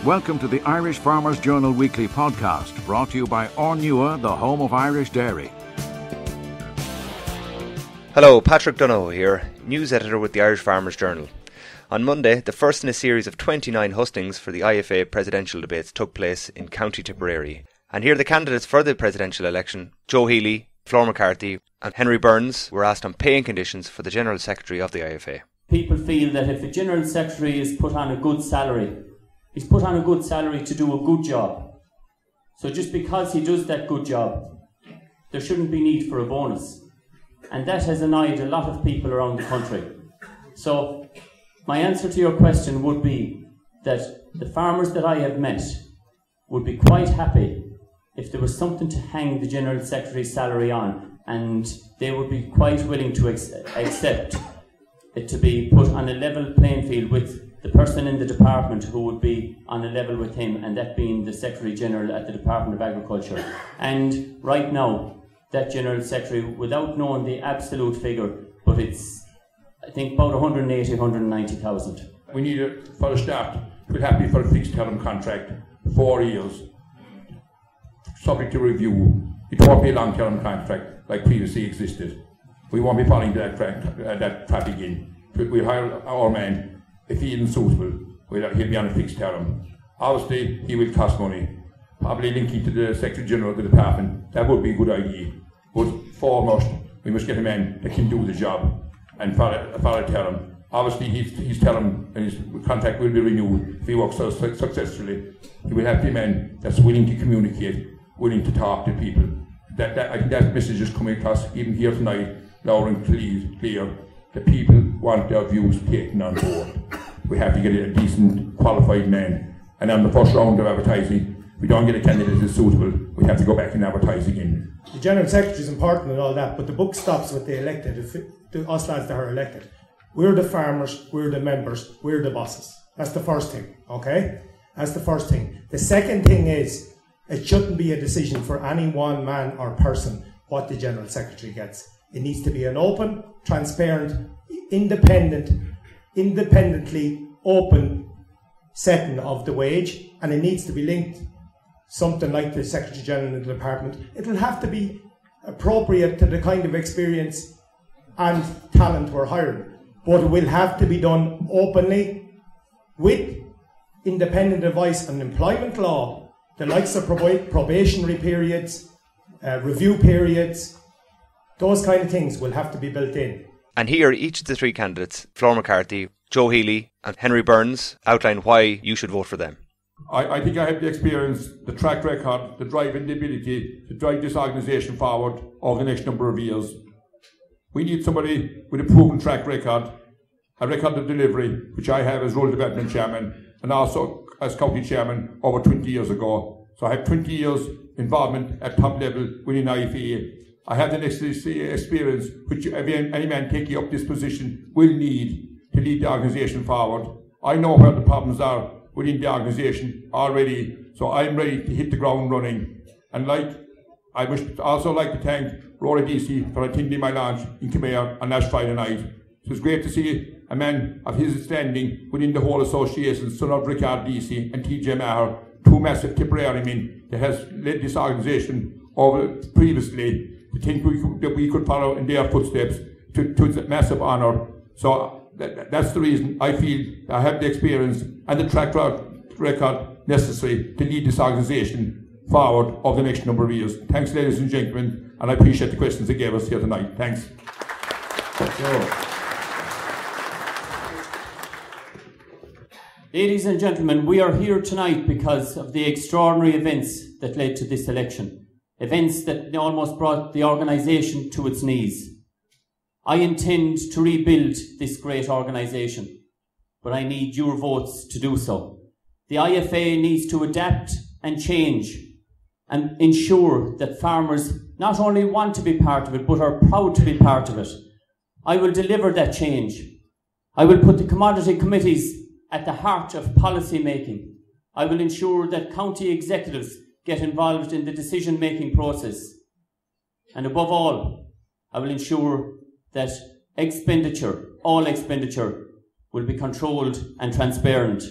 Welcome to the Irish Farmers Journal Weekly Podcast, brought to you by Ornua, the home of Irish dairy. Hello, Patrick Donohoe here, news editor with the Irish Farmers Journal. On Monday, the first in a series of 29 hustings for the IFA presidential debates took place in County Tipperary. And here the candidates for the presidential election, Joe Healy, Flor McCarthy and Henry Burns, were asked on paying conditions for the General Secretary of the IFA. People feel that if a General Secretary is put on a good salary, he's put on a good salary to do a good job. So just because he does that good job, there shouldn't be need for a bonus. And that has annoyed a lot of people around the country. So my answer to your question would be that the farmers that I have met would be quite happy if there was something to hang the General Secretary's salary on, and they would be quite willing to accept it to be put on a level playing field with the person in the department who would be on a level with him, and that being the Secretary General at the Department of Agriculture. And right now, that General Secretary, without knowing the absolute figure, but it's, I think, about 180, 190,000. We need, for a start, we're happy for a fixed term contract, 4 years, subject to review. It won't be a long term contract like previously existed. We won't be following that traffic in. We'll hire our man. If he isn't suitable, he'll be on a fixed term. Obviously, he will cost money. Probably linking to the Secretary General of the Department, that would be a good idea. But foremost, we must get a man that can do the job and for a term. Obviously, his term and his contract will be renewed if he works so successfully. He will have to be a man that's willing to communicate, willing to talk to people. I think that message is coming across even here tonight, loud and clear. The people want their views taken on board. We have to get a decent, qualified man. And on the first round of advertising, we don't get a candidate that's suitable, we have to go back and advertise again. The General Secretary is important and all that, but the buck stops with the elected, us lads that are elected. We're the farmers, we're the members, we're the bosses. That's the first thing, okay? That's the first thing. The second thing is, it shouldn't be a decision for any one man or person what the General Secretary gets. It needs to be an open, transparent, independently open setting of the wage, and it needs to be linked something like the Secretary General of the Department. It will have to be appropriate to the kind of experience and talent we're hiring, but it will have to be done openly with independent advice on employment law, the likes of probationary periods, review periods. Those kind of things will have to be built in. And here, each of the three candidates, Flor McCarthy, Joe Healy and Henry Burns, outline why you should vote for them. I think I have the experience, the track record, the drive and the ability to drive this organisation forward over the next number of years. We need somebody with a proven track record, a record of delivery, which I have as Rural Development Chairman and also as County Chairman over 20 years ago. So I have 20 years involvement at top level within IFA. I have the necessary experience which any man taking up this position will need to lead the organisation forward. I know where the problems are within the organisation already, so I'm ready to hit the ground running. And I would also like to thank Rory DC for attending my launch in Mayo on last Friday night. It was great to see a man of his standing within the whole association, son of Ricard DC and TJ Maher, two massive Tipperary men that has led this organisation over previously. To think that we could follow in their footsteps to massive honour. So that's the reason I feel I have the experience and the track record necessary to lead this organisation forward over the next number of years. Thanks, ladies and gentlemen, and I appreciate the questions they gave us here tonight. Thanks. Ladies and gentlemen, we are here tonight because of the extraordinary events that led to this election. Events that almost brought the organisation to its knees. I intend to rebuild this great organisation, but I need your votes to do so. The IFA needs to adapt and change and ensure that farmers not only want to be part of it, but are proud to be part of it. I will deliver that change. I will put the commodity committees at the heart of policy making. I will ensure that county executives get involved in the decision-making process. And above all, I will ensure that all expenditure, will be controlled and transparent.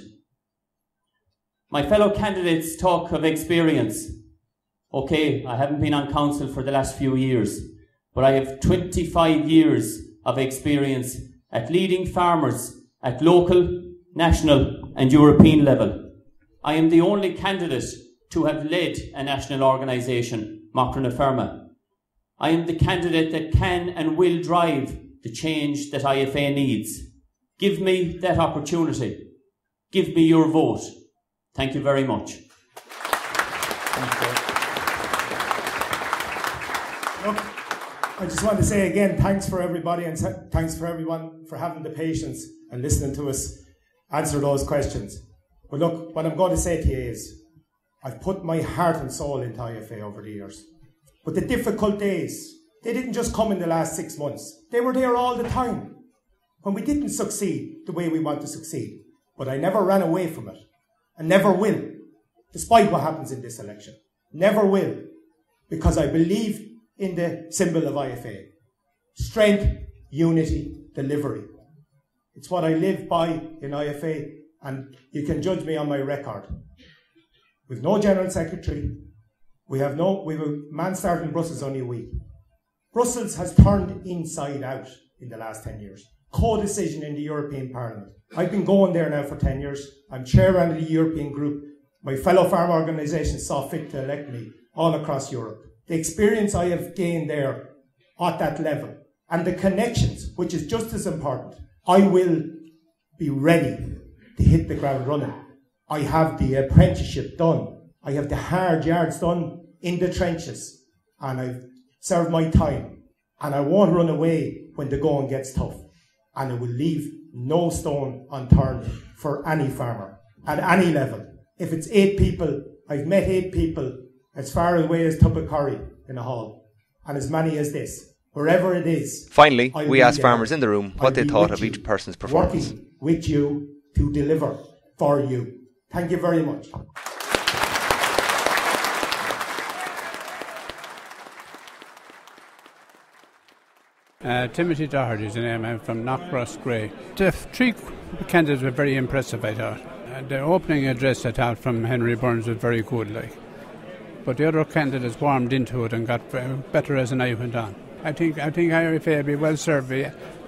My fellow candidates talk of experience. Okay, I haven't been on council for the last few years, but I have 25 years of experience at leading farmers at local, national and European level. I am the only candidate to have led a national organisation, Macra na Feirme. I am the candidate that can and will drive the change that IFA needs. Give me that opportunity. Give me your vote. Thank you very much. Look, I just want to say again, thanks for everybody and thanks for everyone for having the patience and listening to us answer those questions. But look, what I'm going to say to you is, I've put my heart and soul into IFA over the years. But the difficult days, they didn't just come in the last 6 months. They were there all the time. When we didn't succeed the way we want to succeed. But I never ran away from it. And never will. Despite what happens in this election. Never will. Because I believe in the symbol of IFA. Strength, unity, delivery. It's what I live by in IFA, and you can judge me on my record. We've no General Secretary. We have a man starting in Brussels only a week. Brussels has turned inside out in the last 10 years. Co-decision in the European Parliament. I've been going there now for 10 years. I'm chairman of the European Group. My fellow farm organisations saw fit to elect me all across Europe. The experience I have gained there at that level and the connections, which is just as important, I will be ready to hit the ground running. I have the apprenticeship done. I have the hard yards done in the trenches, and I've served my time, and I won't run away when the going gets tough, and I will leave no stone unturned for any farmer at any level. If it's 8 people, I've met 8 people as far away as Tubbercurry in a hall, and as many as this. Wherever it is. Finally, we asked farmers in the room what they thought of each person's performance. Working with you to deliver for you. Thank you very much. Timothy Doherty is the name. I'm from Knockcross Grey. The 3 candidates were very impressive, I thought. The opening address, I thought, from Henry Burns was very good, but the other candidates warmed into it and got better as the night went on. I think IFA will be well served,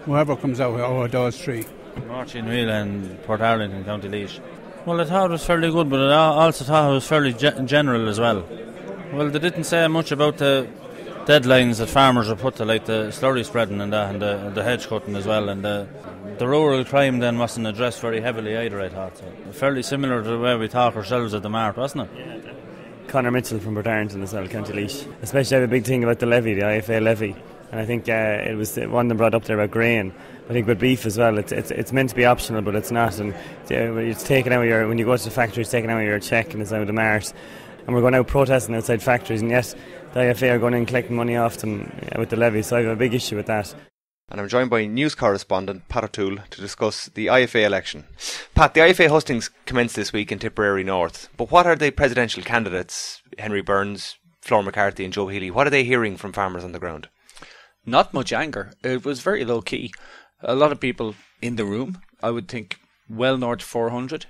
whoever comes out over those 3. Martin Wheel and Port Ireland and County Laois. Well, I thought it was fairly good, but I also thought it was fairly general as well. Well, they didn't say much about the deadlines that farmers are put to, like the slurry spreading and that, and the hedge cutting as well, and the rural crime then wasn't addressed very heavily either, I thought. So, fairly similar to the way we thought ourselves at the Mart, wasn't it? Yeah. Conor Mitchell from Port Ireland as well, County Laois. Especially I have a big thing about the levy, the IFA levy, and I think it was one of them brought up there about grain. I think with beef as well, it's meant to be optional, but it's not, and it's taken out of when you go to the factory, it's taken out of your cheque and it's out of the Mart. And we're going out protesting outside factories, and yet the IFA are going in and collecting money off them with the levy, so I have a big issue with that. And I'm joined by news correspondent Pat O'Toole to discuss the IFA election. Pat, the IFA hustings commenced this week in Tipperary North, but what are the presidential candidates, Henry Burns, Flor McCarthy and Joe Healy, what are they hearing from farmers on the ground? Not much anger. It was very low key. A lot of people in the room, I would think well north of 400.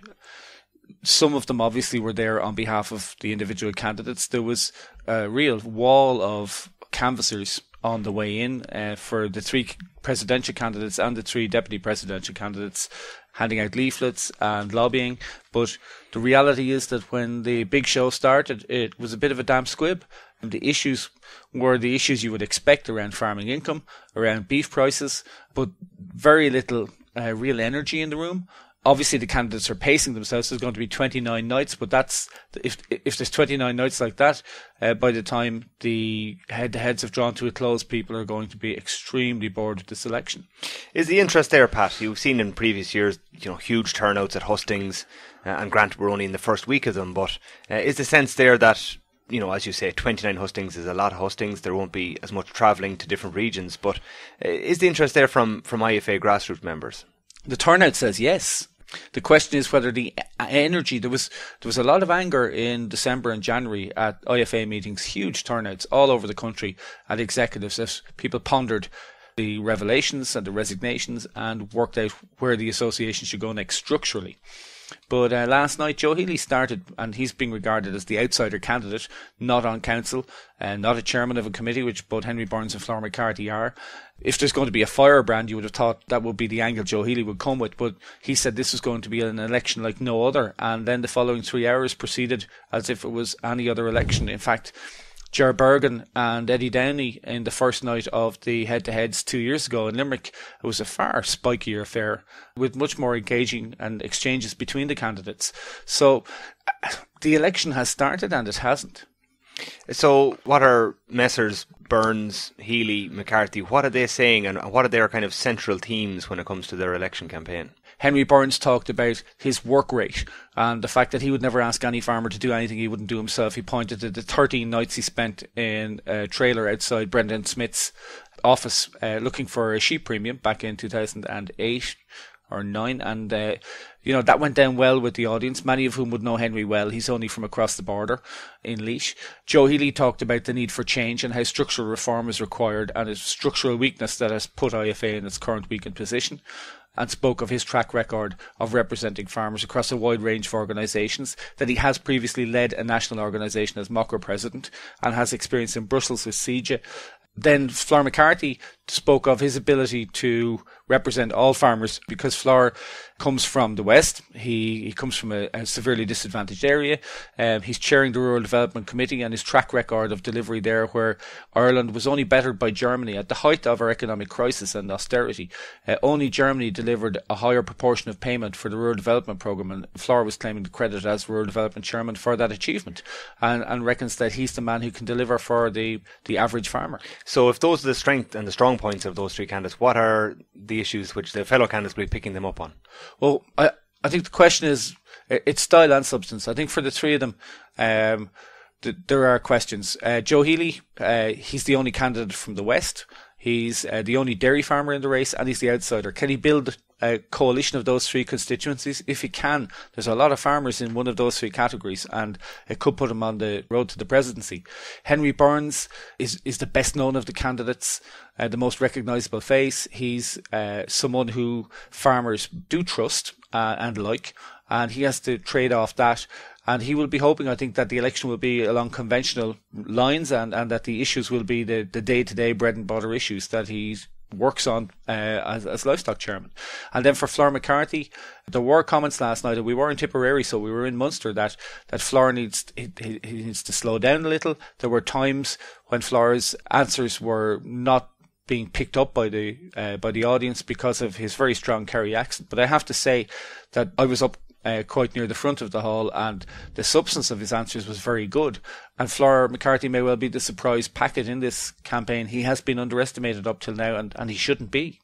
Some of them obviously were there on behalf of the individual candidates. There was a real wall of canvassers on the way in for the 3 presidential candidates and the 3 deputy presidential candidates, handing out leaflets and lobbying. But the reality is that when the big show started, it was a bit of a damp squib. And the issues were the issues you would expect around farming income, around beef prices, but very little real energy in the room. Obviously, the candidates are pacing themselves. There's going to be 29 nights, but that's if there's 29 nights like that, by the time the head-to-heads have drawn to a close, people are going to be extremely bored with this election. Is the interest there, Pat? You've seen in previous years, huge turnouts at hustings, and granted we're only in the first week of them, but is the sense there that, as you say, 29 hustings is a lot of hustings. There won't be as much travelling to different regions, but is the interest there from IFA grassroots members? The turnout says yes. The question is whether the energy, there was a lot of anger in December and January at IFA meetings, huge turnouts all over the country at executives as people pondered the revelations and the resignations and worked out where the association should go next structurally. But last night, Joe Healy started, and he's being regarded as the outsider candidate, not on council, not a chairman of a committee, which both Henry Burns and Flora McCarthy are. If there's going to be a firebrand, you would have thought that would be the angle Joe Healy would come with, but he said this was going to be an election like no other, and then the following 3 hours proceeded as if it was any other election. In fact, Ger Bergen and Eddie Downey in the first night of the head-to-heads 2 years ago in Limerick, it was a far spikier affair with much more engaging and exchanges between the candidates. So the election has started and it hasn't. So what are Messrs Burns, Healy, McCarthy, what are they saying, and what are their kind of central themes when it comes to their election campaign? Henry Burns talked about his work rate and the fact that he would never ask any farmer to do anything he wouldn't do himself. He pointed to the 13 nights he spent in a trailer outside Brendan Smith's office looking for a sheep premium back in 2008 or 9, and that went down well with the audience, many of whom would know Henry well. He's only from across the border in Laois. Joe Healy talked about the need for change and how structural reform is required and its structural weakness that has put IFA in its current weakened position, and spoke of his track record of representing farmers across a wide range of organisations, that he has previously led a national organisation as Mocker president and has experience in Brussels with CIJA. Then Flora McCarthy spoke of his ability to represent all farmers because Flora comes from the West. He comes from a severely disadvantaged area. He's chairing the Rural Development Committee, and his track record of delivery there, where Ireland was only bettered by Germany at the height of our economic crisis and austerity. Only Germany delivered a higher proportion of payment for the Rural Development Programme, and Flora was claiming the credit as Rural Development Chairman for that achievement, and reckons that he's the man who can deliver for the average farmer. So if those are the strength and the strong points of those three candidates, what are the issues which the fellow candidates will be picking them up on? Well, I think the question is, it's style and substance. I think for the three of them, there are questions. Joe Healy, he's the only candidate from the West. He's the only dairy farmer in the race, and he's the outsider. Can he build a coalition of those three constituencies? If he can, there's a lot of farmers in one of those three categories, and it could put him on the road to the presidency. Henry Burns is the best known of the candidates, the most recognisable face. He's someone who farmers do trust and like, and he has to trade off that. And he will be hoping, I think, that the election will be along conventional lines, and that the issues will be the day-to-day bread and butter issues that he works on as livestock chairman. And then for Flora McCarthy, there were comments last night, and we were in Tipperary, so we were in Munster, that Flora needs to slow down a little. There were times when Flora's answers were not being picked up by the audience because of his very strong Kerry accent. But I have to say that I was up quite near the front of the hall, and the substance of his answers was very good. And Flora McCarthy may well be the surprise packet in this campaign. He has been underestimated up till now, and he shouldn't be.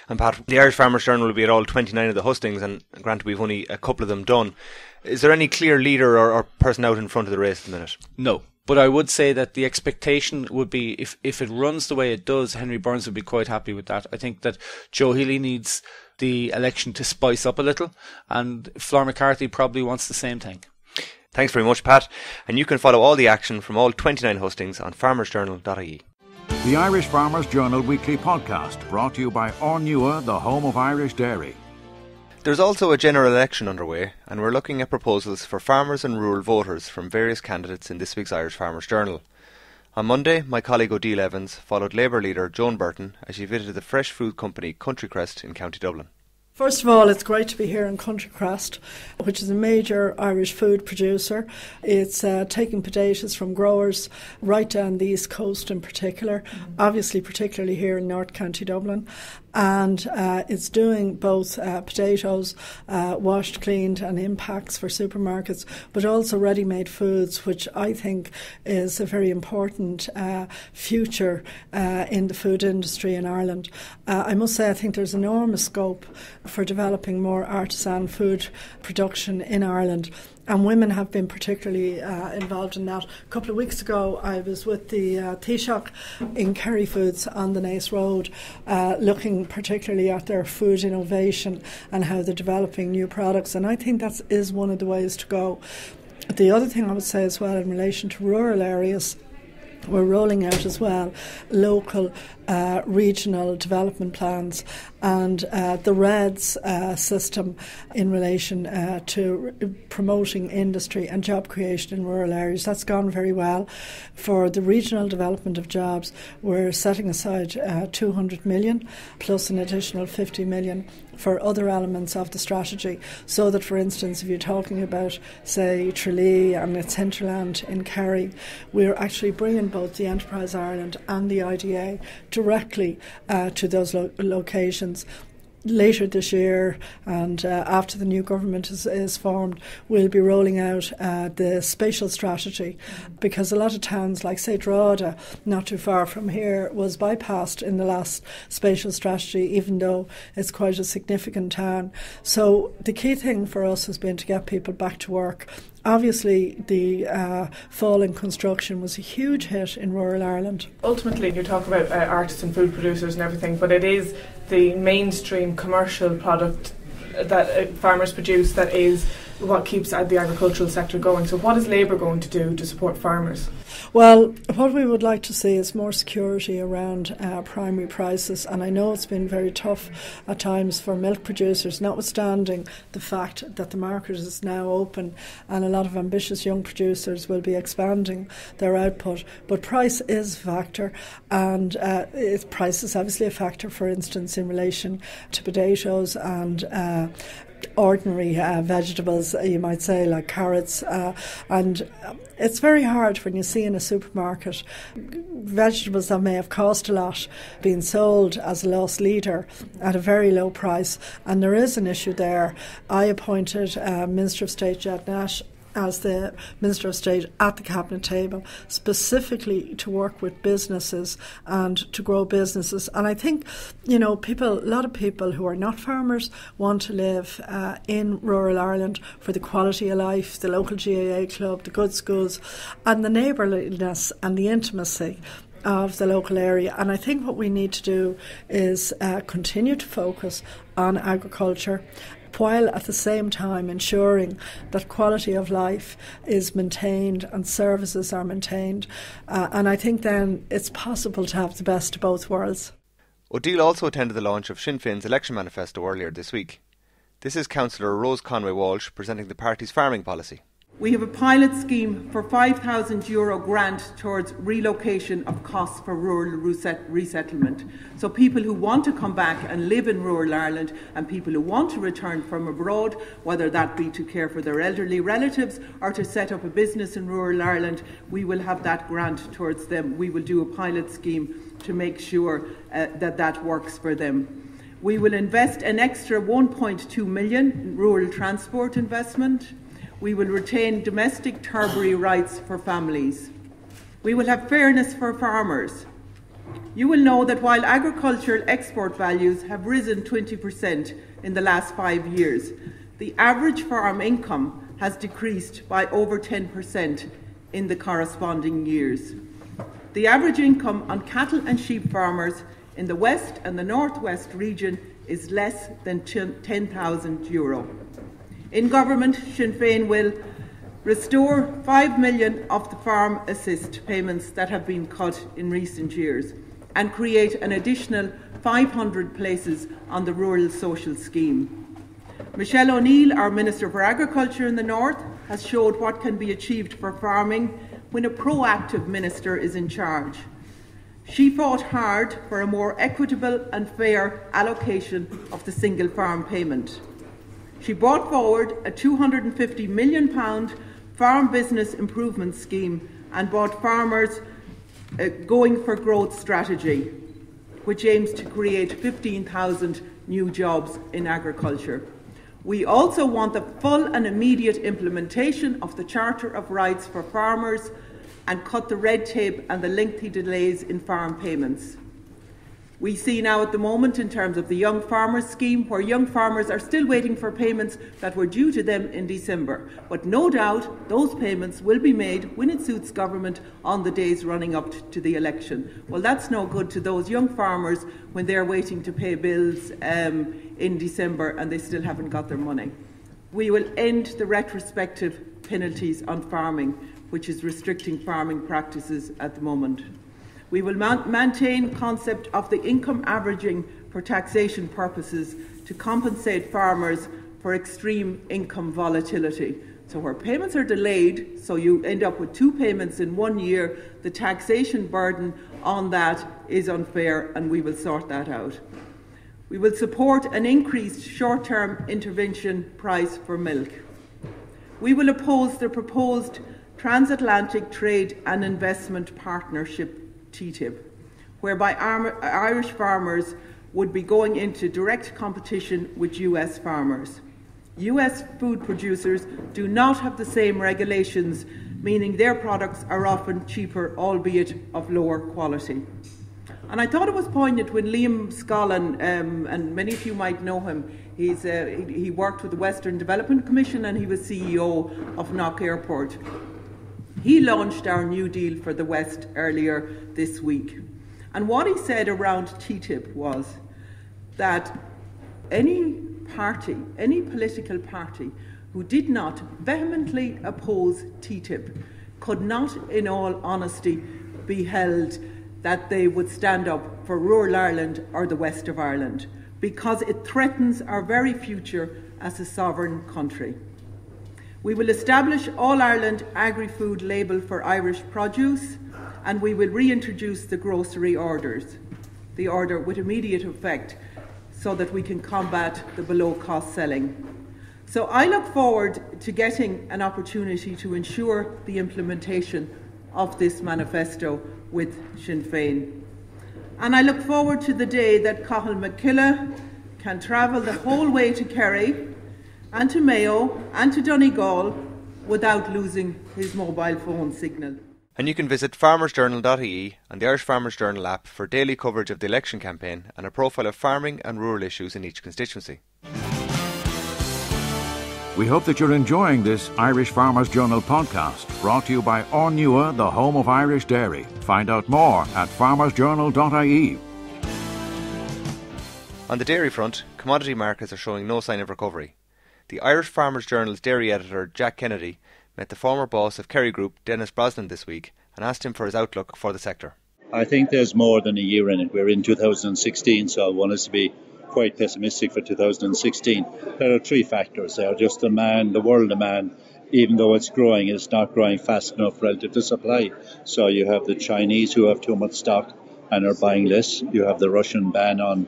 And Pat, the Irish Farmers Journal will be at all 29 of the hustings, and granted we've only a couple of them done. Is there any clear leader or person out in front of the race at the minute? No. But I would say that the expectation would be, if it runs the way it does, Henry Burns would be quite happy with that. I think that Joe Healy needs the election to spice up a little, and Flora McCarthy probably wants the same thing. Thanks very much, Pat. And you can follow all the action from all 29 hustings on farmersjournal.ie. The Irish Farmers Journal Weekly Podcast, brought to you by Ornua, the home of Irish dairy. There's also a general election underway, and we're looking at proposals for farmers and rural voters from various candidates in this week's Irish Farmers Journal. On Monday, my colleague Odile Evans followed Labour leader Joan Burton as she visited the fresh food company Country Crest in County Dublin. First of all, it's great to be here in Country Crest, which is a major Irish food producer. It's taking potatoes from growers right down the East Coast in particular, obviously particularly here in North County Dublin. And it's doing both potatoes, washed, cleaned and in packs for supermarkets, but also ready-made foods, which I think is a very important future in the food industry in Ireland. I must say I think there's enormous scope for developing more artisan food production in Ireland. And women have been particularly involved in that. A couple of weeks ago, I was with the Taoiseach in Kerry Foods on the Naas Road, looking particularly at their food innovation and how they're developing new products. And I think that is one of the ways to go. The other thing I would say as well in relation to rural areas, we're rolling out as well local regional development plans, and the REDS system in relation to promoting industry and job creation in rural areas. That's gone very well. For the regional development of jobs, we're setting aside 200 million plus an additional 50 million for other elements of the strategy, so that, for instance, if you're talking about, say, Tralee and its hinterland in Kerry, we're actually bringing both the Enterprise Ireland and the IDA directly to those locations. Later this year, and after the new government is formed, we'll be rolling out the spatial strategy, because a lot of towns, like say Drogheda, not too far from here, was bypassed in the last spatial strategy, even though it's quite a significant town. So the key thing for us has been to get people back to work. Obviously, the fall in construction was a huge hit in rural Ireland. Ultimately, you talk about artists and food producers and everything, but it is the mainstream commercial product that farmers produce that is what keeps the agricultural sector going. So what is Labour going to do to support farmers? Well, what we would like to see is more security around primary prices, and I know it's been very tough at times for milk producers, notwithstanding the fact that the market is now open and a lot of ambitious young producers will be expanding their output. But price is a factor, and price is obviously a factor, for instance, in relation to potatoes and ordinary vegetables, you might say, like carrots, and it's very hard when you see in a supermarket vegetables that may have cost a lot being sold as a loss leader at a very low price, and there is an issue there. I appointed Minister of State Jed Nash as the Minister of State at the Cabinet table, specifically to work with businesses and to grow businesses. And I think, a lot of people who are not farmers want to live in rural Ireland for the quality of life, the local GAA club, the good schools, and the neighbourliness and the intimacy of the local area. And I think what we need to do is continue to focus on agriculture, while at the same time ensuring that quality of life is maintained and services are maintained. And I think then it's possible to have the best of both worlds. Odile also attended the launch of Sinn Féin's election manifesto earlier this week. This is councillor Rose Conway-Walsh presenting the party's farming policy. We have a pilot scheme for €5,000 grant towards relocation of costs for rural resettlement. So people who want to come back and live in rural Ireland and people who want to return from abroad, whether that be to care for their elderly relatives or to set up a business in rural Ireland, we will have that grant towards them. We will do a pilot scheme to make sure that works for them. We will invest an extra 1.2 million in rural transport investment. We will retain domestic turbary rights for families. We will have fairness for farmers. You will know that while agricultural export values have risen 20% in the last 5 years, the average farm income has decreased by over 10% in the corresponding years. The average income on cattle and sheep farmers in the West and the North West region is less than €10,000. In government, Sinn Féin will restore 5 million of the farm assist payments that have been cut in recent years and create an additional 500 places on the Rural Social Scheme. Michelle O'Neill, our Minister for Agriculture in the North, has showed what can be achieved for farming when a proactive minister is in charge. She fought hard for a more equitable and fair allocation of the single farm payment. She brought forward a £250 million farm business improvement scheme and brought farmers going for growth strategy, which aims to create 15,000 new jobs in agriculture. We also want the full and immediate implementation of the Charter of Rights for farmers and cut the red tape and the lengthy delays in farm payments. We see now at the moment in terms of the Young Farmers Scheme where young farmers are still waiting for payments that were due to them in December. But no doubt those payments will be made when it suits government on the days running up to the election. Well, that's no good to those young farmers when they're waiting to pay bills in December and they still haven't got their money. We will end the retrospective penalties on farming, which is restricting farming practices at the moment. We will maintain concept of the income averaging for taxation purposes to compensate farmers for extreme income volatility. So where payments are delayed, so you end up with 2 payments in 1 year, the taxation burden on that is unfair, and we will sort that out. We will support an increased short-term intervention price for milk. We will oppose the proposed Transatlantic Trade and Investment Partnership, TTIP, whereby Irish farmers would be going into direct competition with US farmers. US food producers do not have the same regulations, meaning their products are often cheaper, albeit of lower quality. And I thought it was poignant when Liam Scollin, and many of you might know him, he worked with the Western Development Commission and he was CEO of Knock Airport. He launched our New Deal for the West earlier this week. And what he said around TTIP was that any political party who did not vehemently oppose TTIP could not, in all honesty, be held that they would stand up for rural Ireland or the west of Ireland, because it threatens our very future as a sovereign country. We will establish All Ireland Agri-Food label for Irish produce, and we will reintroduce the grocery orders, the order with immediate effect, so that we can combat the below-cost selling. So I look forward to getting an opportunity to ensure the implementation of this manifesto with Sinn Féin. And I look forward to the day that Cathal McKillagh can travel the whole way to Kerry and to Mayo and to Donegal without losing his mobile phone signal. And you can visit farmersjournal.ie and the Irish Farmers Journal app for daily coverage of the election campaign and a profile of farming and rural issues in each constituency. We hope that you're enjoying this Irish Farmers Journal podcast, brought to you by Ornua, the home of Irish dairy. Find out more at farmersjournal.ie. On the dairy front, commodity markets are showing no sign of recovery. The Irish Farmers Journal's dairy editor, Jack Kennedy, met the former boss of Kerry Group, Denis Brosnan, this week and asked him for his outlook for the sector. I think there's more than a year in it. We're in 2016, so I want us to be quite pessimistic for 2016. There are 3 factors. There are just demand, the world demand. Even though it's growing, it's not growing fast enough relative to supply. So you have the Chinese who have too much stock and are buying less. You have the Russian ban on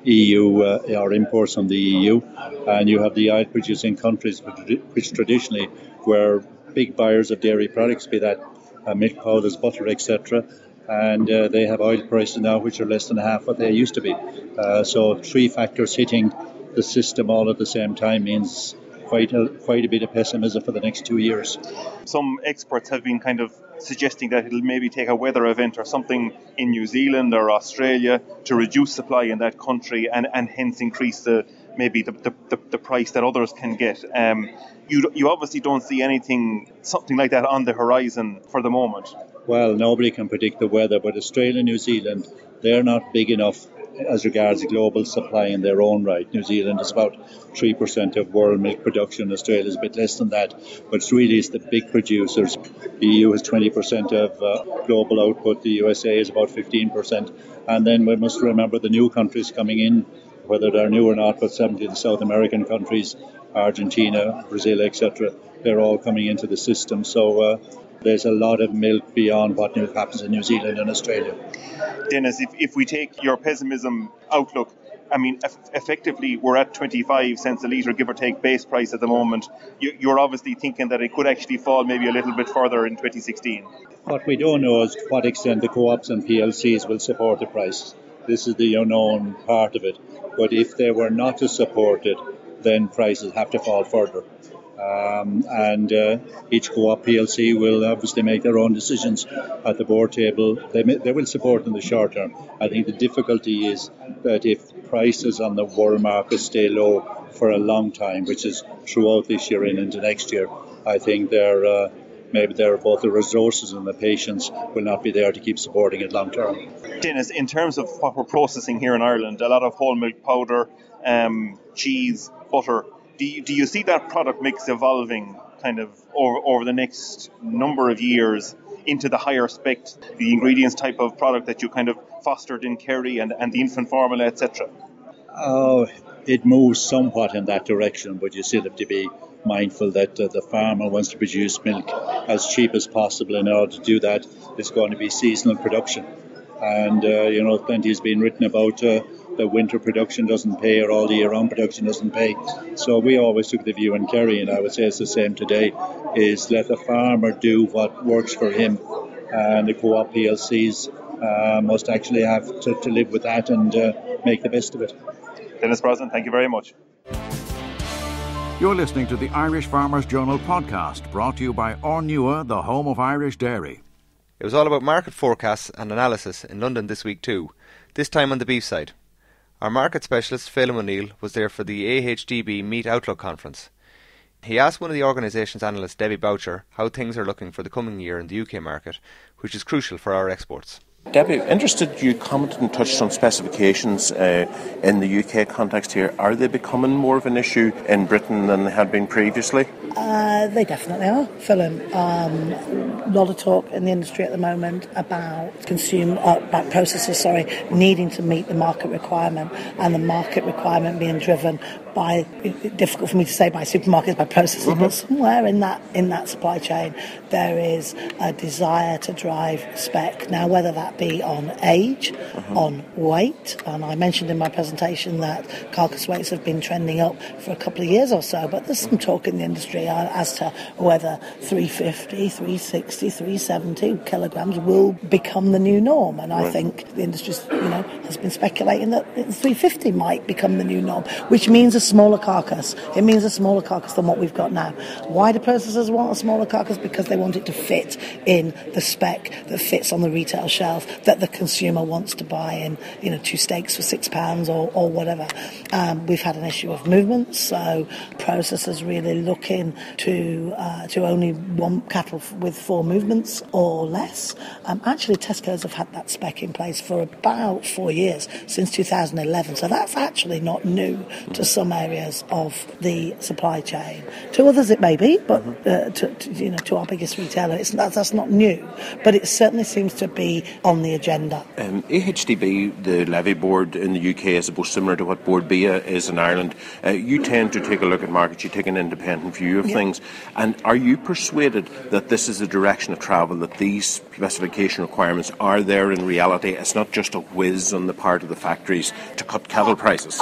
EU or imports from the EU, and you have the oil producing countries which traditionally were big buyers of dairy products, be that milk powders, butter, etc. And they have oil prices now which are less than half what they used to be. So 3 factors hitting the system all at the same time means quite a bit of pessimism for the next 2 years. Some experts have been kind of suggesting that it'll maybe take a weather event or something in New Zealand or Australia to reduce supply in that country and hence increase the price that others can get. You obviously don't see something like that on the horizon for the moment. Well, nobody can predict the weather, but Australia and New Zealand, they're not big enough as regards global supply in their own right. New Zealand is about 3% of world milk production. Australia is a bit less than that, but it's the big producers. The EU has 20% of global output. The USA is about 15%. And then we must remember the new countries coming in, whether they're new or not, but 70 of the South American countries, Argentina, Brazil, etc., they're all coming into the system. So there's a lot of milk beyond what happens in New Zealand and Australia. Denis, if we take your pessimism outlook, I mean, effectively we're at 25 cents a litre, give or take, base price at the moment. You're obviously thinking that it could actually fall maybe a little bit further in 2016. What we don't know is to what extent the co-ops and PLCs will support the price. This is the unknown part of it. But if they were not to support it, then prices have to fall further. And each co-op PLC will obviously make their own decisions at the board table. They will support in the short term. I think the difficulty is that if prices on the world market stay low for a long time, which is throughout this year and into next year, I think maybe both the resources and the patience will not be there to keep supporting it long term. Denis, in terms of what we're processing here in Ireland, a lot of whole milk powder, cheese, butter, do you see that product mix evolving kind of over the next number of years into the higher spec, the ingredients type of product that you kind of fostered in Kerry and the infant formula, etc.? It moves somewhat in that direction, but you still have to be mindful that the farmer wants to produce milk as cheap as possible. In order to do that, it's going to be seasonal production. And, plenty has been written about the winter production doesn't pay or all the year-round production doesn't pay. So we always took the view in Kerry, and I would say it's the same today, is let the farmer do what works for him. And the co-op PLCs must actually have to live with that and make the best of it. Denis Brosnan, thank you very much. You're listening to the Irish Farmers Journal podcast, brought to you by Ornua, the home of Irish dairy. It was all about market forecasts and analysis in London this week too, this time on the beef side. Our market specialist, Phelim O'Neill, was there for the AHDB Meat Outlook conference. He asked one of the organisation's analysts, Debbie Boucher, how things are looking for the coming year in the UK market, which is crucial for our exports. Debbie, interested, you commented and touched on specifications in the UK context here. Are they becoming more of an issue in Britain than they had been previously? They definitely are, Phelim. A lot of talk in the industry at the moment about processors, needing to meet the market requirement, and the market requirement being driven by, difficult for me to say by supermarkets, by processors, but somewhere in that supply chain there is a desire to drive spec. Now, whether that be on age, on weight, and I mentioned in my presentation that carcass weights have been trending up for a couple of years or so, but there's some talk in the industry as to whether 350, 360, 370 kilograms will become the new norm, and I think the industry has been speculating that 350 might become the new norm, which means a smaller carcass. It means a smaller carcass than what we've got now. Why do processors want a smaller carcass? Because they want it to fit in the spec that fits on the retail shelf that the consumer wants to buy in, 2 steaks for £6 or whatever. We've had an issue of movements, so processors really looking to only want cattle with 4 movements or less. Actually, Tesco's have had that spec in place for about 4 years, since 2011, so that's actually not new to some areas of the supply chain. To others it may be, but to our biggest retailer, that's not new, but it certainly seems to be on the agenda. AHDB, the levy board in the UK, is supposed similar to what Board B is in Ireland. You tend to take a look at markets, you take an independent view of things, and are you persuaded that this is the direction of travel, that these specification requirements are there in reality? It's not just a whiz on the part of the factories to cut cattle prices.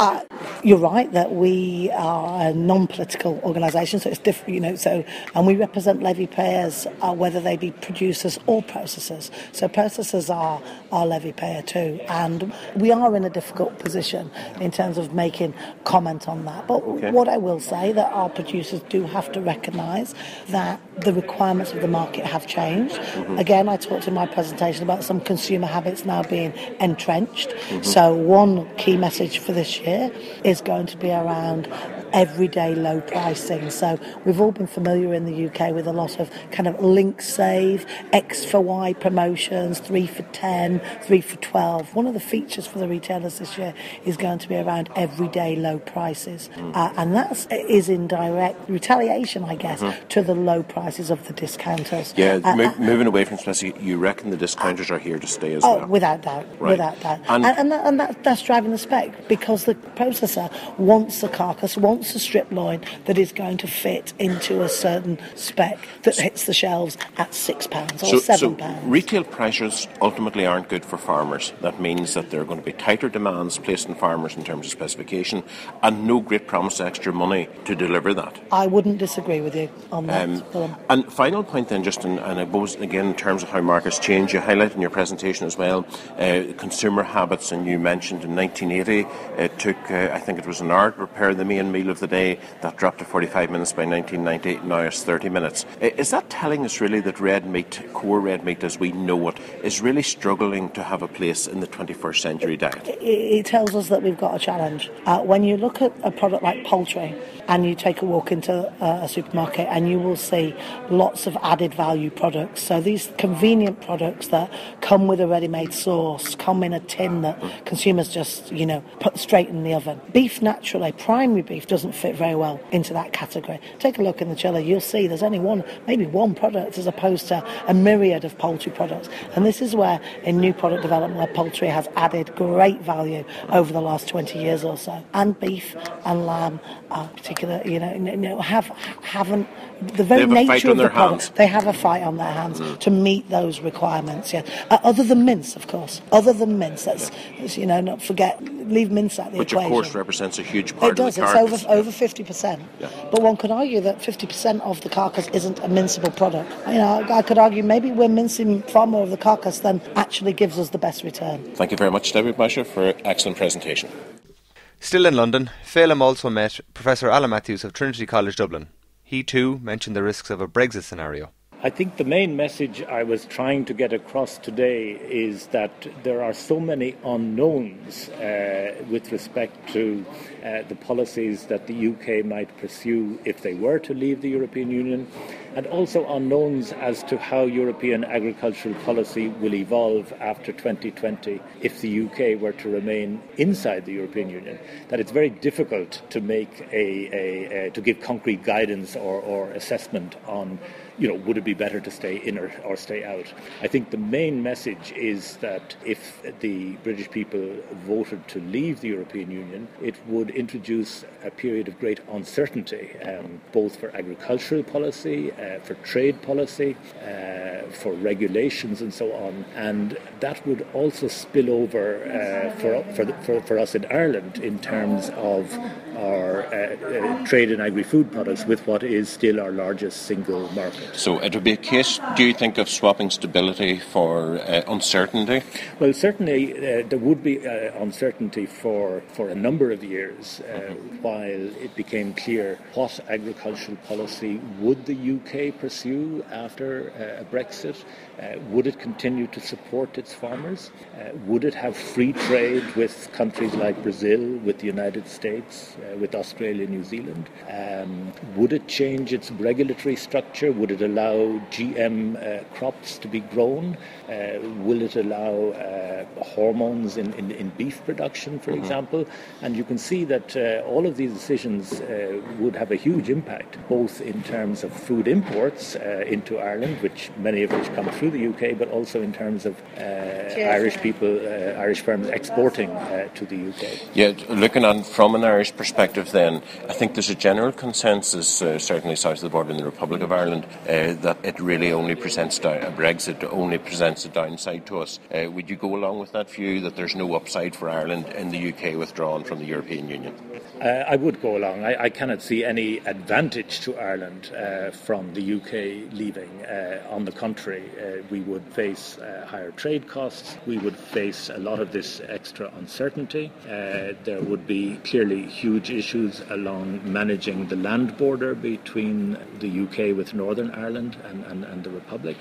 You're right that we are a non-political organisation, so it's different, and we represent levy payers, whether they be producers or processors. So processors are our levy payer too, and we are in a difficult position in terms of making comment on that. But what I will say, that our producers do have to recognise that the requirements of the market have changed. Again, I talked in my presentation about some consumer habits now being entrenched. So one key message for this year is going to be around everyday low pricing. So we've all been familiar in the UK with a lot of kind of link save, X for Y promotions, 3 for 10, 3 for 12. One of the features for the retailers this year is going to be around everyday low prices. And that is in direct retaliation, I guess, to the low prices of the discounters. Yeah, moving away from specific, you reckon the discounters are here to stay as well? Without doubt, without doubt. And that's driving the spec, because the processor wants a carcass, wants a strip loin that is going to fit into a certain spec that hits the shelves at £6 or £7. So retail pressures ultimately aren't good for farmers. That means that there are going to be tighter demands placed on farmers in terms of specification, and no great promise of extra money to deliver that. I wouldn't disagree with you on that. And final point then, just and I suppose again in terms of how markets change, you highlight in your presentation as well consumer habits, and you mentioned in 1980 it took I think it was an hour to prepare the main meal of the day. That dropped to 45 minutes by 1990. Now it's 30 minutes. Is that telling us really that red meat, core red meat as we know it, is really struggling to have a place in the 21st century diet? It tells us that we've got a challenge. When you look at a product like poultry and you take a walk into a supermarket, and you will see lots of added value products. So these convenient products that come with a ready-made sauce, come in a tin that consumers just, put straight in the oven. Beef, naturally, primary beef, doesn't fit very well into that category. Take a look in the chiller, you'll see there's only maybe one product as opposed to a myriad of poultry products. And this is where, in new product development, where poultry has added great value over the last 20 years or so. And beef and lamb are particular, haven't the very nature of the product. They have a fight on their hands to meet those requirements. Yeah, other than mince, of course. Other than mince, that's not forget, leave mince out the equation. Which of course represents a huge part of the carcass. It does. It's over 50%. Yeah. But one could argue that 50% of the carcass isn't a minceable product. I could argue maybe we're mincing far more of the carcass than actually gives us the best return. Thank you very much, David Boucher, for an excellent presentation. Still in London, Phelim also met Professor Alan Matthews of Trinity College, Dublin. He too mentioned the risks of a Brexit scenario. I think the main message I was trying to get across today is that there are so many unknowns with respect to the policies that the UK might pursue if they were to leave the European Union, and also unknowns as to how European agricultural policy will evolve after 2020 if the UK were to remain inside the European Union. That it's very difficult to make to give concrete guidance or assessment on would it be better to stay in or stay out? I think the main message is that if the British people voted to leave the European Union, it would introduce a period of great uncertainty, both for agricultural policy, for trade policy, for regulations and so on. And that would also spill over for us in Ireland in terms of our trade in agri-food products with what is still our largest single market. So it would be a case, do you think, of swapping stability for uncertainty? Well, certainly there would be uncertainty for a number of years while it became clear what agricultural policy would the UK pursue after a Brexit. Would it continue to support its farmers? Would it have free trade with countries like Brazil, with the United States, with Australia, New Zealand? Would it change its regulatory structure? Would it allow GM crops to be grown? Will it allow hormones in beef production, for example? And you can see that all of these decisions would have a huge impact, both in terms of food imports into Ireland, many of which come through the UK, but also in terms of Irish people, Irish firms exporting to the UK. Yeah, looking at it from an Irish perspective then, I think there's a general consensus, certainly south of the border in the Republic of Ireland, that it really only presents Brexit only presents a downside to us. Would you go along with that view that there's no upside for Ireland in the UK withdrawing from the European Union? I would go along. I cannot see any advantage to Ireland from the UK leaving. On the contrary, we would face higher trade costs. We would face a lot of this extra uncertainty. There would be clearly huge issues along managing the land border between the UK with Northern Ireland and the Republic.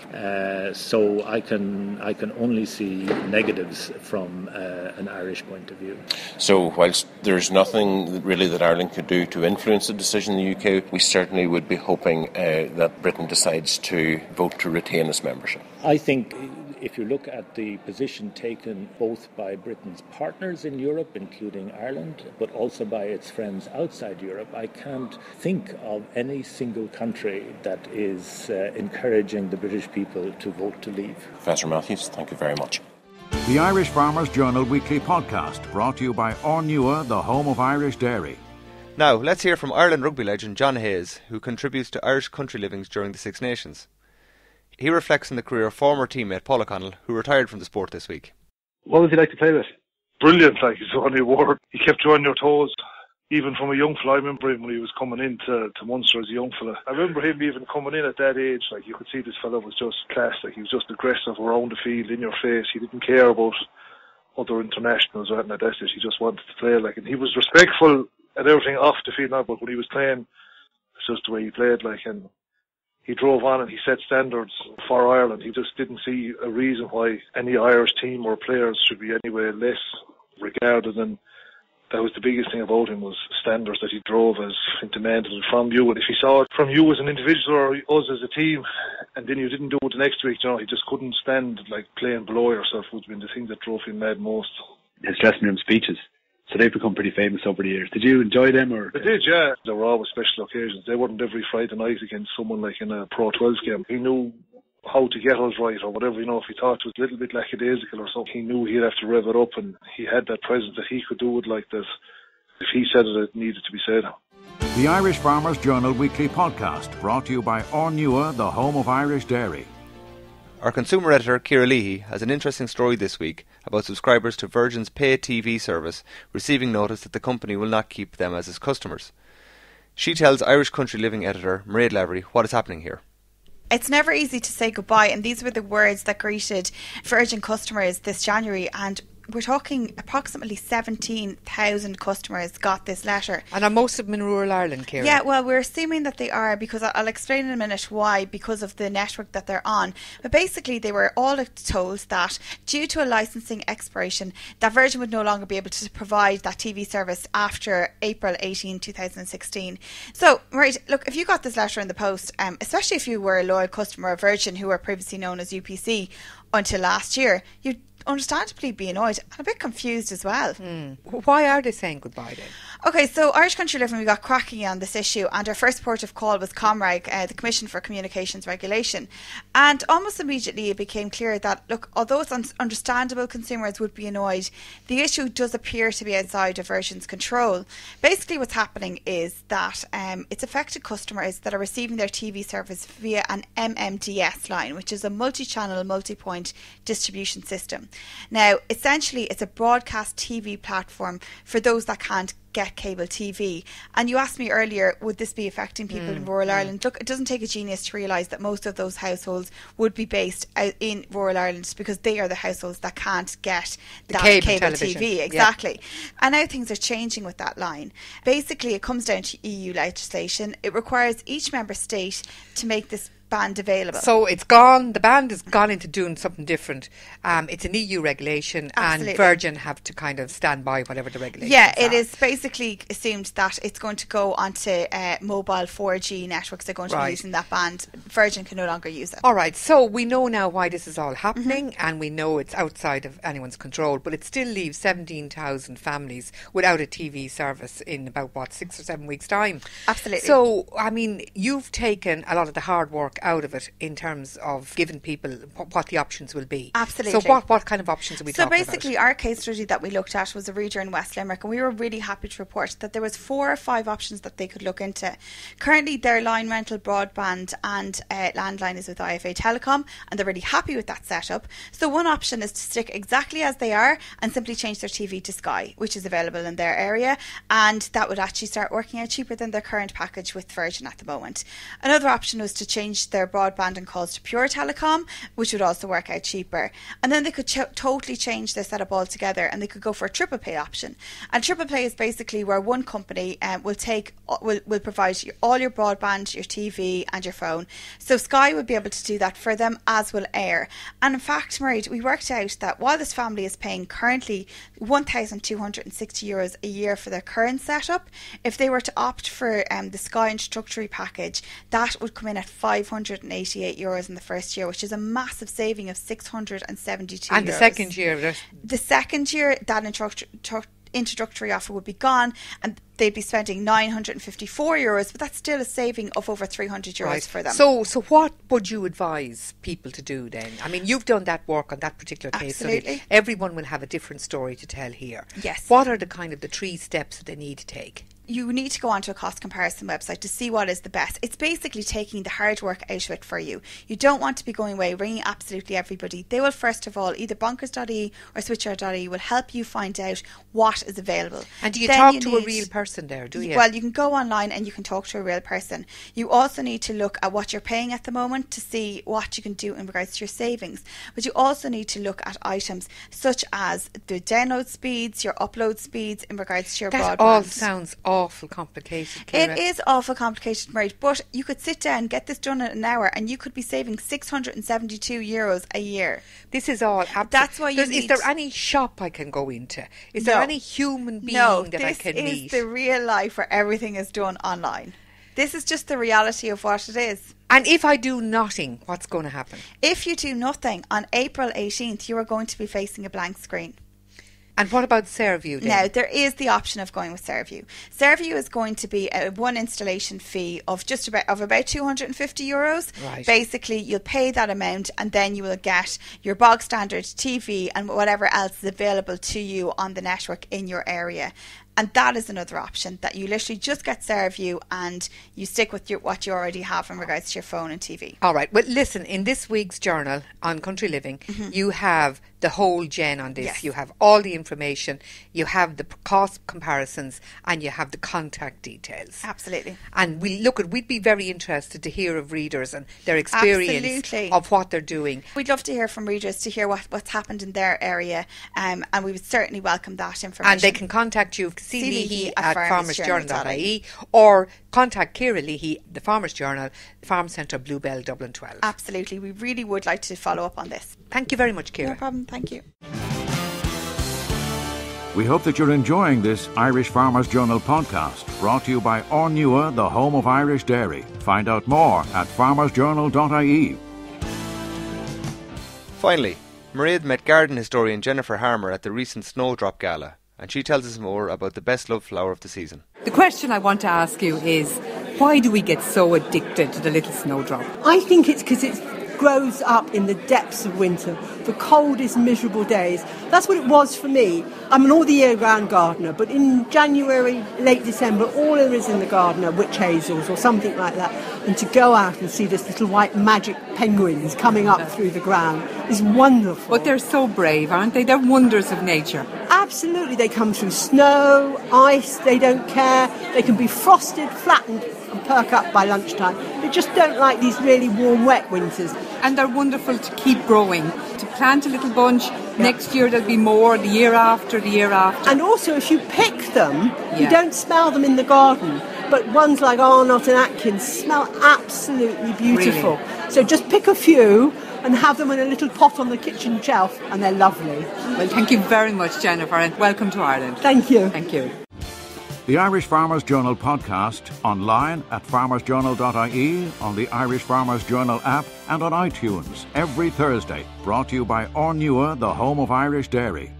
So I can only see negatives from an Irish point of view. So whilst there's nothing really that Ireland could do to influence the decision in the UK, we certainly would be hoping that Britain decides to vote to retain its membership. I think if you look at the position taken both by Britain's partners in Europe, including Ireland, but also by its friends outside Europe, I can't think of any single country that is encouraging the British people to vote to leave. Professor Matthews, thank you very much. The Irish Farmers Journal Weekly Podcast, brought to you by Ornua, the home of Irish dairy. Now, let's hear from Ireland rugby legend John Hayes, who contributes to Irish country livings during the Six Nations. He reflects on the career of former teammate Paul O'Connell, who retired from the sport this week. What was he like to play with? Brilliant, he's only word. He kept you on your toes. Even from a young fella, I remember him when he was coming into Munster as a young fella. I remember him even coming in at that age, you could see this fella was just class, he was just aggressive around the field, in your face. He didn't care about other internationals or anything like that. He just wanted to play, and he was respectful at everything off the field now, but when he was playing, it's just the way he played, and he drove on and he set standards for Ireland. He just didn't see a reason why any Irish team or players should be anywhere less regarded, and that was the biggest thing about him, was standards that he drove as demanded from you. And if he saw it from you as an individual or us as a team, and then you didn't do it the next week, he just couldn't stand playing below yourself, would have been the thing that drove him mad most. His dressing room speeches, So they've become pretty famous over the years. Did you enjoy them? Or I did, yeah. There were always special occasions. They weren't every Friday night against someone like in a Pro 12 game. He knew how to get us right or whatever, if he thought it was a little bit lackadaisical or something, he knew he'd have to rev it up, and he had that presence that he could do it like this. If he said it, it needed to be said. The Irish Farmers Journal Weekly Podcast, brought to you by Ornua, the home of Irish dairy. Our consumer editor, Ciara Leahy, has an interesting story this week about subscribers to Virgin's pay TV service receiving notice that the company will not keep them as its customers. She tells Irish Country Living editor Mairead Lavery what is happening here. It's never easy to say goodbye, and these were the words that greeted Virgin customers this January, and we're talking approximately 17,000 customers got this letter. And are most of them in rural Ireland, Ciara? Yeah, well, we're assuming that they are, because I'll explain in a minute why, because of the network that they're on. But basically, they were all told that due to a licensing expiration, that Virgin would no longer be able to provide that TV service after April 18, 2016. So, right, look, if you got this letter in the post, especially if you were a loyal customer of Virgin, who were previously known as UPC until last year, you'd understandably be annoyed and a bit confused as well. Why are they saying goodbye then? Okay, so Irish Country Living, we got cracking on this issue, and our first port of call was Comrag, the Commission for Communications Regulation, and almost immediately it became clear that, look, although it's understandable consumers would be annoyed, the issue does appear to be outside of Virgin's control. Basically what's happening is that it's affected customers that are receiving their TV service via an MMDS line, which is a multi-channel, multi-point distribution system. Now, essentially, it's a broadcast TV platform for those that can't get cable TV. And you asked me earlier, would this be affecting people in rural Ireland? Look, it doesn't take a genius to realise that most of those households would be based out in rural Ireland, because they are the households that can't get that cable TV. Exactly. Yeah. And now things are changing with that line. Basically, it comes down to EU legislation. It requires each member state to make this band available. So it's gone, the band has gone into doing something different. It's an EU regulation. Absolutely. And Virgin have to kind of stand by whatever the regulations are. It is basically assumed that it's going to go onto mobile 4G networks. They're going to be using that band. Virgin can no longer use it. All right, so we know now why this is all happening, and we know it's outside of anyone's control, but it still leaves 17,000 families without a TV service in about, 6 or 7 weeks' time. Absolutely. So, I mean, you've taken a lot of the hard work out of it in terms of giving people what the options will be. Absolutely. So what kind of options are we talking about? So basically our case study that we looked at was a reader in West Limerick, and we were really happy to report that there was 4 or 5 options that they could look into. Currently their line rental, broadband and landline is with IFA Telecom, and they're really happy with that setup. So one option is to stick exactly as they are and simply change their TV to Sky, which is available in their area, and that would actually start working out cheaper than their current package with Virgin at the moment. Another option was to change their broadband and calls to Pure Telecom, which would also work out cheaper. And then they could totally change their setup altogether, and they could go for a triple play option. And triple play is basically where one company will provide all your broadband, your TV and your phone. So Sky would be able to do that for them, as will Air. And in fact, Mairead, we worked out that while this family is paying currently €1,260 a year for their current setup, if they were to opt for the Sky introductory package, that would come in at €588 in the first year, which is a massive saving of €672. And the second year? The second year, that introductory offer would be gone, and they'd be spending €954, but that's still a saving of over €300 for them. So what would you advise people to do then? I mean, you've done that work on that particular case. Absolutely. So everyone will have a different story to tell here. Yes. What are the 3 steps that they need to take? You need to go onto a cost comparison website to see what is the best. It's basically taking the hard work out of it for you. You don't want to be going away ringing absolutely everybody. They will first of all, either bonkers.ie or switcher.ie will help you find out what is available. And do you talk to a real person there, do you? Well, you can go online and you can talk to a real person. You also need to look at what you're paying at the moment to see what you can do in regards to your savings. But you also need to look at items such as the download speeds, your upload speeds in regards to your broadband. That all sounds awful complicated, Ciara. It is awful complicated, Mairead, but you could sit down, get this done in an hour, and you could be saving €672 a year. This is all that's why is there any shop I can go into? Is there any human being that I can meet? This is the real life where everything is done online. This is just the reality of what it is. And if I do nothing, what's going to happen? If you do nothing, on April 18th, you are going to be facing a blank screen. And what about Serview then? Now, there is the option of going with Serview. Serview is going to be one installation fee of about €250. Right. Basically, you'll pay that amount and then you will get your bog standard TV and whatever else is available to you on the network in your area. And that is another option, that you literally just get Serview and you stick with what you already have in regards to your phone and TV. All right. Well, listen, in this week's journal on Country Living, you have the whole gen on this. Yes. You have all the information, you have the cost comparisons, and you have the contact details. Absolutely. And we'd be very interested to hear of readers and their experience of what they're doing. We'd love to hear from readers to hear what's happened in their area, and we would certainly welcome that information. And they can contact you, Leahy at farmersjournal.ie, or contact Ciara Leahy, the Farmers Journal, Farm Centre, Bluebell, Dublin 12. Absolutely. We really would like to follow up on this. Thank you very much, Ciara. No problem. Thank you. We hope that you're enjoying this Irish Farmers Journal podcast, brought to you by Ornua, the home of Irish dairy. Find out more at farmersjournal.ie. Finally, Mairead met garden historian Jennifer Harmer at the recent Snowdrop Gala, and she tells us more about the best loved flower of the season. The question I want to ask you is, why do we get so addicted to the little snowdrop? I think it's because it grows up in the depths of winter, the coldest, miserable days. That's what it was for me. I'm an all-the-year-round gardener, but in January, late December, all there is in the garden are witch hazels or something like that. And to go out and see this little white magic penguins coming up through the ground is wonderful. But they're so brave, aren't they? They're wonders of nature. Absolutely. They come through snow, ice, they don't care. They can be frosted, flattened and perk up by lunchtime. They just don't like these really warm, wet winters. And they're wonderful to keep growing. To plant a little bunch, next year there'll be more, the year after, the year after. And also if you pick them, you don't smell them in the garden. But ones like Arnott and Atkins smell absolutely beautiful. Really? So just pick a few and have them in a little pot on the kitchen shelf, and they're lovely. Well, thank you very much, Jennifer, and welcome to Ireland. Thank you. Thank you. The Irish Farmers Journal podcast, online at farmersjournal.ie, on the Irish Farmers Journal app and on iTunes every Thursday. Brought to you by Ornua, the home of Irish dairy.